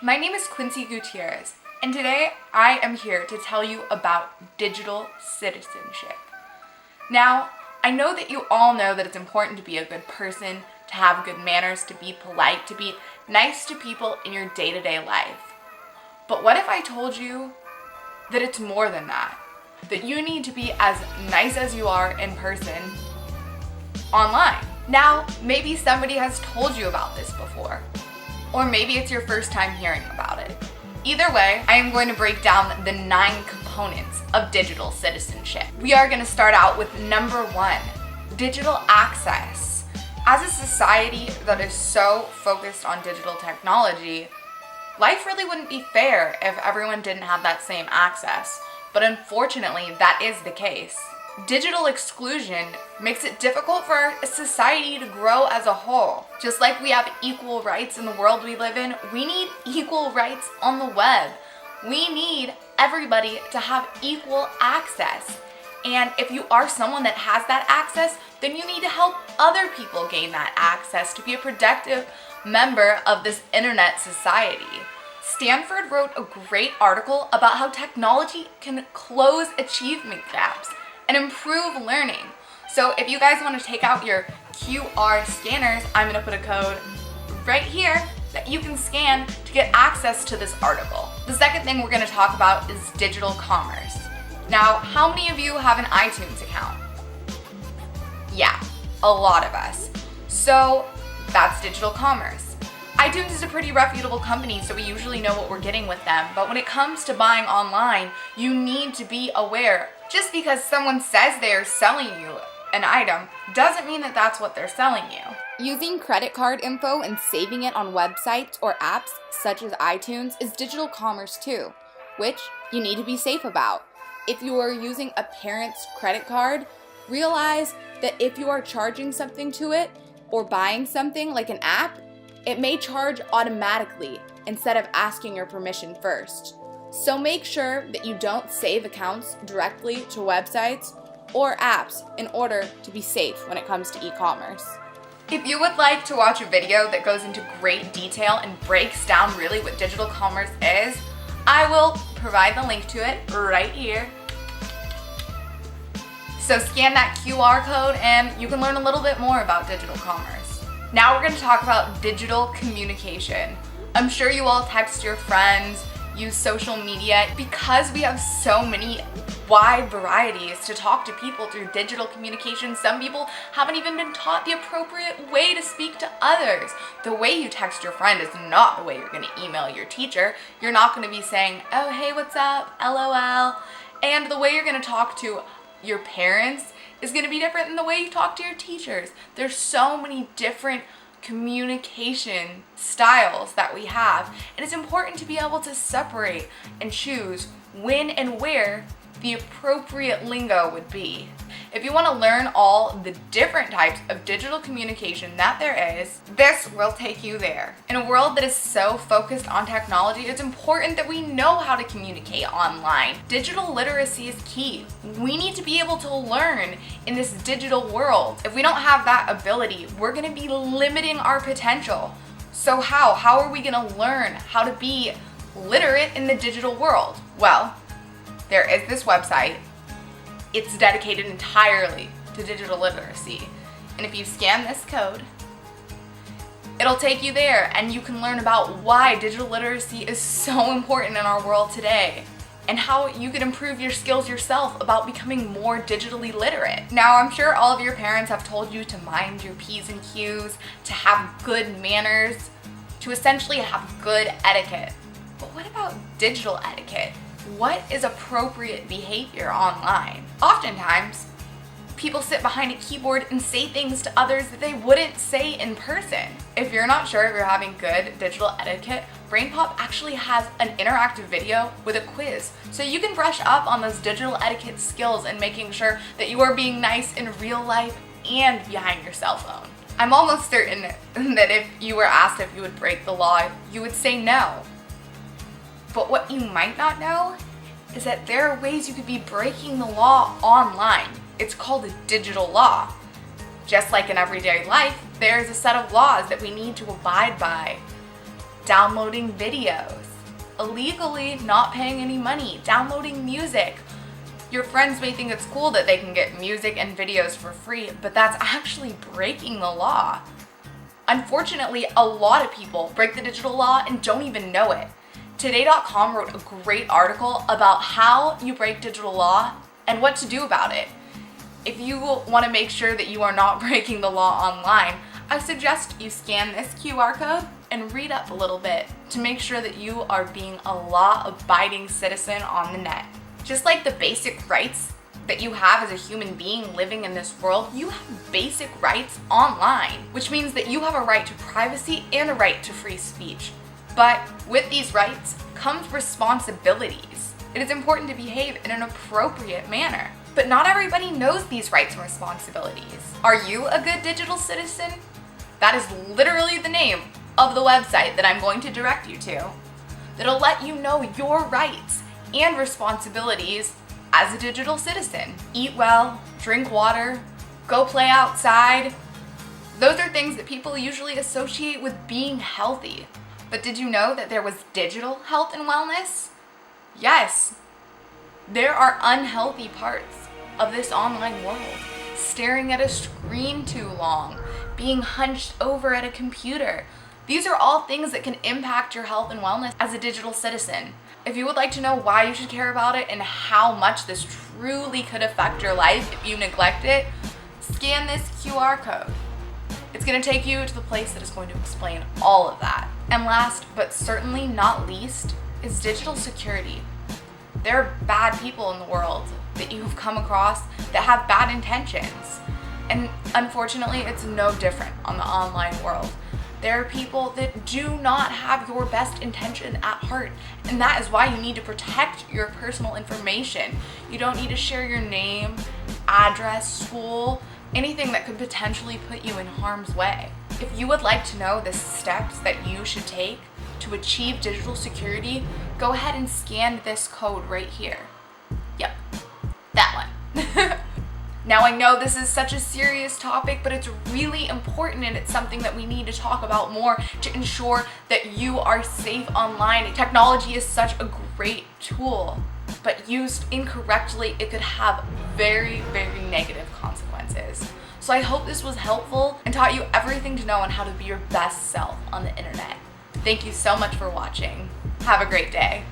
My name is Quincy Gutierrez, and today I am here to tell you about digital citizenship. Now, I know that you all know that it's important to be a good person, to have good manners, to be polite, to be nice to people in your day-to-day life. But what if I told you that it's more than that? That you need to be as nice as you are in person online. Now, maybe somebody has told you about this before, or maybe it's your first time hearing about it. Either way, I am going to break down the 9 components of digital citizenship. We are going to start out with number 1, digital access. As a society that is so focused on digital technology, life really wouldn't be fair if everyone didn't have that same access. But unfortunately, that is the case. Digital exclusion makes it difficult for our society to grow as a whole. Just like we have equal rights in the world we live in, we need equal rights on the web. We need everybody to have equal access. And if you are someone that has that access, then you need to help other people gain that access to be a productive member of this internet society. Stanford wrote a great article about how technology can close achievement gaps and improve learning. So if you guys want to take out your QR scanners, I'm going to put a code right here that you can scan to get access to this article. The second thing we're going to talk about is digital commerce. Now, how many of you have an iTunes account? Yeah, a lot of us. So that's digital commerce. iTunes is a pretty reputable company, so we usually know what we're getting with them. But when it comes to buying online, you need to be aware. Just because someone says they are selling you an item doesn't mean that that's what they're selling you. Using credit card info and saving it on websites or apps such as iTunes is digital commerce too, which you need to be safe about. If you are using a parent's credit card, realize that if you are charging something to it or buying something like an app, it may charge automatically instead of asking your permission first. So make sure that you don't save accounts directly to websites or apps in order to be safe when it comes to e-commerce. If you would like to watch a video that goes into great detail and breaks down really what digital commerce is, I will provide the link to it right here. So scan that QR code and you can learn a little bit more about digital commerce. Now we're going to talk about digital communication. I'm sure you all text your friends, use social media. Because we have so many wide varieties to talk to people through digital communication, some people haven't even been taught the appropriate way to speak to others. The way you text your friend is not the way you're going to email your teacher. You're not going to be saying, oh, hey, what's up, LOL. And the way you're going to talk to your parents is going to be different than the way you talk to your teachers. There's so many different communication styles that we have, and it's important to be able to separate and choose when and where the appropriate lingo would be. If you want to learn all the different types of digital communication that there is, this will take you there. In a world that is so focused on technology, it's important that we know how to communicate online. Digital literacy is key. We need to be able to learn in this digital world. If we don't have that ability, we're going to be limiting our potential. So how? How are we going to learn how to be literate in the digital world? Well, there is this website. It's dedicated entirely to digital literacy. And if you scan this code, it'll take you there and you can learn about why digital literacy is so important in our world today and how you can improve your skills yourself about becoming more digitally literate. Now, I'm sure all of your parents have told you to mind your P's and Q's, to have good manners, to essentially have good etiquette. But what about digital etiquette? What is appropriate behavior online? Oftentimes, people sit behind a keyboard and say things to others that they wouldn't say in person. If you're not sure if you're having good digital etiquette, BrainPop actually has an interactive video with a quiz, so you can brush up on those digital etiquette skills and making sure that you are being nice in real life and behind your cell phone. I'm almost certain that if you were asked if you would break the law, you would say no. But what you might not know is that there are ways you could be breaking the law online. It's called a digital law. Just like in everyday life, there's a set of laws that we need to abide by downloading videos, illegally not paying any money, downloading music. Your friends may think it's cool that they can get music and videos for free, but that's actually breaking the law. Unfortunately, a lot of people break the digital law and don't even know it. Today.com wrote a great article about how you break digital law and what to do about it. If you want to make sure that you are not breaking the law online, I suggest you scan this QR code and read up a little bit to make sure that you are being a law-abiding citizen on the net. Just like the basic rights that you have as a human being living in this world, you have basic rights online, which means that you have a right to privacy and a right to free speech. But with these rights comes responsibilities. It is important to behave in an appropriate manner. But not everybody knows these rights and responsibilities. Are you a good digital citizen? That is literally the name of the website that I'm going to direct you to. That'll let you know your rights and responsibilities as a digital citizen. Eat well, drink water, go play outside. Those are things that people usually associate with being healthy. But did you know that there was digital health and wellness? Yes, there are unhealthy parts of this online world. Staring at a screen too long, being hunched over at a computer. These are all things that can impact your health and wellness as a digital citizen. If you would like to know why you should care about it and how much this truly could affect your life if you neglect it, scan this QR code. It's going to take you to the place that is going to explain all of that. And last, but certainly not least, is digital security. There are bad people in the world that you have come across that have bad intentions. And unfortunately, it's no different on the online world. There are people that do not have your best intention at heart, and that is why you need to protect your personal information. You don't need to share your name, address, school, anything that could potentially put you in harm's way. If you would like to know the steps that you should take to achieve digital security, go ahead and scan this code right here. Yep, that one. Now I know this is such a serious topic, but it's really important and it's something that we need to talk about more to ensure that you are safe online. Technology is such a great tool, but used incorrectly, it could have very, very negative consequences. So I hope this was helpful and taught you everything to know on how to be your best self on the internet. Thank you so much for watching. Have a great day.